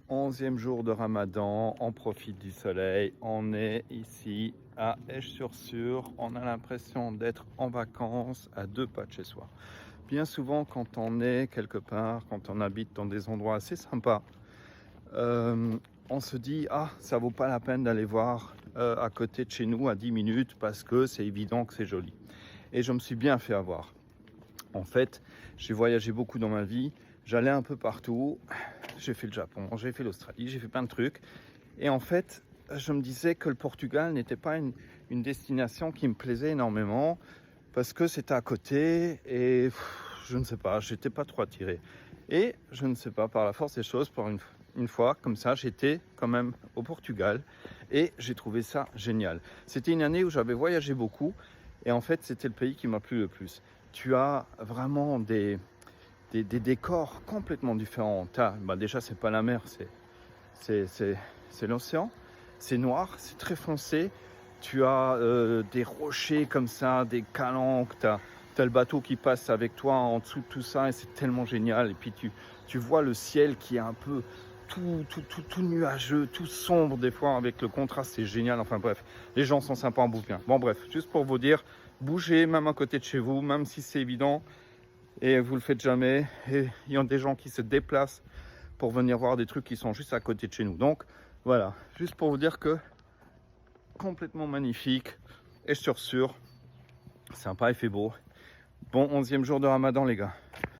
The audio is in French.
11e jour de Ramadan, on profite du soleil, on est ici à Esch-sur-Sûre, on a l'impression d'être en vacances à 2 pas de chez soi. Bien souvent quand on est quelque part, quand on habite dans des endroits assez sympas, on se dit « Ah, ça vaut pas la peine d'aller voir à côté de chez nous à 10 minutes parce que c'est évident que c'est joli. » Et je me suis bien fait avoir. En fait, j'ai voyagé beaucoup dans ma vie, j'allais un peu partout, j'ai fait le Japon, j'ai fait l'Australie, j'ai fait plein de trucs. Et en fait, je me disais que le Portugal n'était pas une destination qui me plaisait énormément parce que c'était à côté et je ne sais pas, j'étais pas trop attiré. Et je ne sais pas, par la force des choses, pour une fois, comme ça, j'étais quand même au Portugal et j'ai trouvé ça génial. C'était une année où j'avais voyagé beaucoup et en fait, c'était le pays qui m'a plu le plus. Tu as vraiment des décors complètement différents. Déjà, c'est pas la mer, c'est l'océan. C'est noir, c'est très foncé. Tu as des rochers comme ça, des calanques. Tu as le bateau qui passe avec toi en dessous de tout ça et c'est tellement génial. Et puis tu vois le ciel qui est un peu tout nuageux, tout sombre des fois avec le contraste, c'est génial. Enfin bref, les gens sont sympas en bouquin. Bon bref, juste pour vous dire, bougez même à côté de chez vous, même si c'est évident et vous le faites jamais. Et il y a des gens qui se déplacent pour venir voir des trucs qui sont juste à côté de chez nous. Donc voilà, juste pour vous dire que complètement magnifique et sur sûr, sympa, il fait beau. Bon 11e jour de Ramadan les gars.